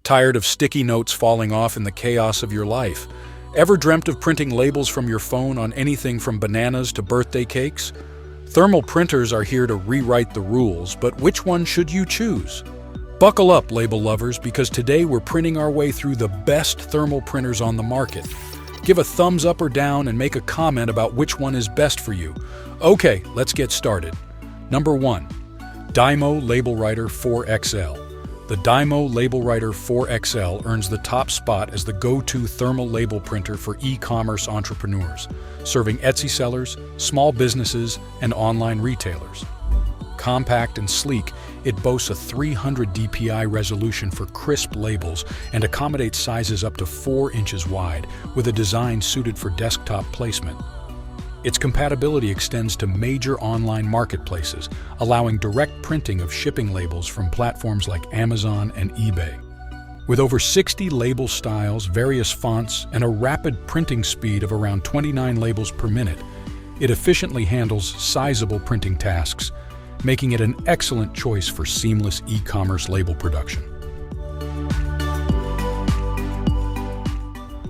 Tired of sticky notes falling off in the chaos of your life? Ever dreamt of printing labels from your phone on anything from bananas to birthday cakes? Thermal printers are here to rewrite the rules, but which one should you choose? Buckle up, label lovers, because today we're printing our way through the best thermal printers on the market. Give a thumbs up or down and make a comment about which one is best for you. Okay, let's get started. Number 1. DYMO LabelWriter 4XL. The DYMO LabelWriter 4XL earns the top spot as the go-to thermal label printer for e-commerce entrepreneurs, serving Etsy sellers, small businesses, and online retailers. Compact and sleek, it boasts a 300 dpi resolution for crisp labels and accommodates sizes up to 4 inches wide, with a design suited for desktop placement. Its compatibility extends to major online marketplaces, allowing direct printing of shipping labels from platforms like Amazon and eBay. With over 60 label styles, various fonts, and a rapid printing speed of around 29 labels per minute, it efficiently handles sizable printing tasks, making it an excellent choice for seamless e-commerce label production.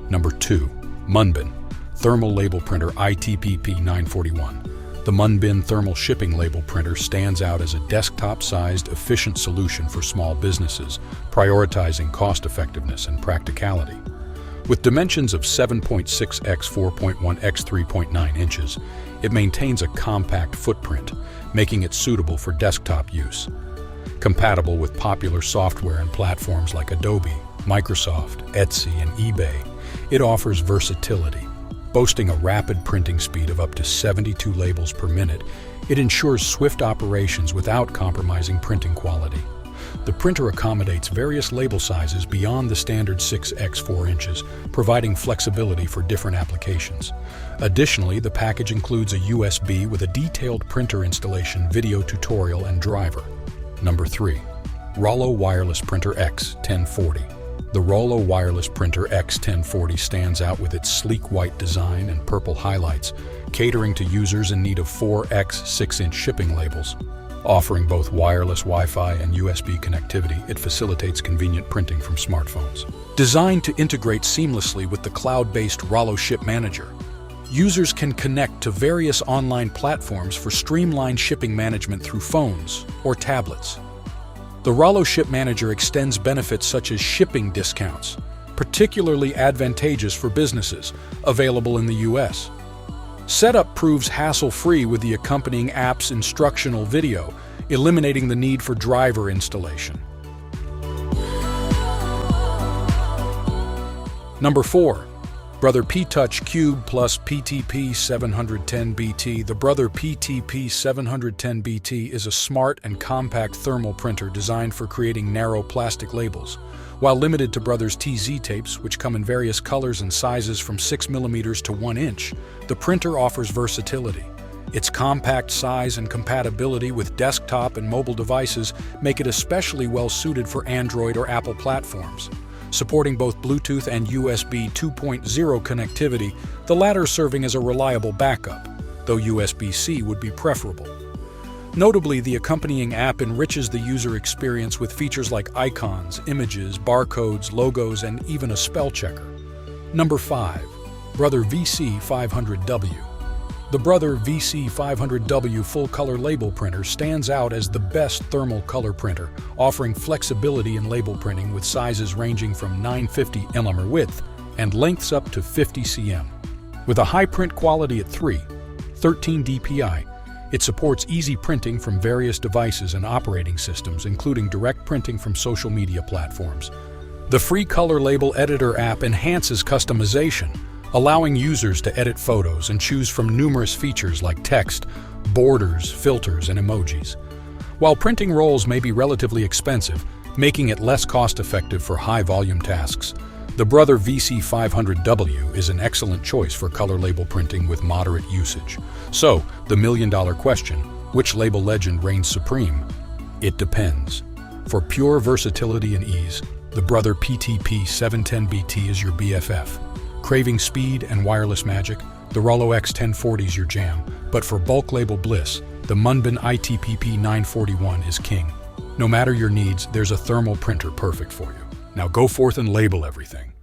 Number 2. MUNBYN Thermal Label Printer ITPP 941. The MUNBYN thermal shipping label printer stands out as a desktop-sized, efficient solution for small businesses, prioritizing cost-effectiveness and practicality. With dimensions of 7.6 x 4.1 x 3.9 inches, it maintains a compact footprint, making it suitable for desktop use. Compatible with popular software and platforms like Adobe, Microsoft, Etsy, and eBay, it offers versatility. Boasting a rapid printing speed of up to 72 labels per minute, it ensures swift operations without compromising printing quality. The printer accommodates various label sizes beyond the standard 6 x 4 inches, providing flexibility for different applications. Additionally, the package includes a USB with a detailed printer installation, video tutorial, and driver. Number 3. Rollo Wireless Printer X 1040. The Rollo Wireless Printer X 1040 stands out with its sleek white design and purple highlights, catering to users in need of 4 x 6-inch shipping labels. Offering both wireless Wi-Fi and USB connectivity, it facilitates convenient printing from smartphones. Designed to integrate seamlessly with the cloud-based Rollo Ship Manager, users can connect to various online platforms for streamlined shipping management through phones or tablets. The Rollo Ship Manager extends benefits such as shipping discounts, particularly advantageous for businesses, available in the US. Setup proves hassle-free with the accompanying app's instructional video, eliminating the need for driver installation. Number 4. Brother P-Touch Cube Plus PTP 710BT. The Brother PTP 710BT is a smart and compact thermal printer designed for creating narrow plastic labels. While limited to Brother's TZ tapes, which come in various colors and sizes from 6mm to 1 inch, the printer offers versatility. Its compact size and compatibility with desktop and mobile devices make it especially well suited for Android or Apple platforms. Supporting both Bluetooth and USB 2.0 connectivity, the latter serving as a reliable backup, though USB-C would be preferable. Notably, the accompanying app enriches the user experience with features like icons, images, barcodes, logos, and even a spell checker. Number 5. Brother VC500W. The Brother VC500W full-color label printer stands out as the best thermal color printer, offering flexibility in label printing with sizes ranging from 950 mm width and lengths up to 50 cm. With a high print quality at 13 dpi, it supports easy printing from various devices and operating systems, including direct printing from social media platforms. The free Color Label Editor app enhances customization, allowing users to edit photos and choose from numerous features like text, borders, filters, and emojis. While printing rolls may be relatively expensive, making it less cost-effective for high-volume tasks, the Brother VC500W is an excellent choice for color label printing with moderate usage. So, the million-dollar question, which label legend reigns supreme? It depends. For pure versatility and ease, the Brother PTP 710BT is your BFF. Craving speed and wireless magic, the Rollo X 1040 is your jam. But for bulk label bliss, the MUNBYN ITPP 941 is king. No matter your needs, there's a thermal printer perfect for you. Now go forth and label everything.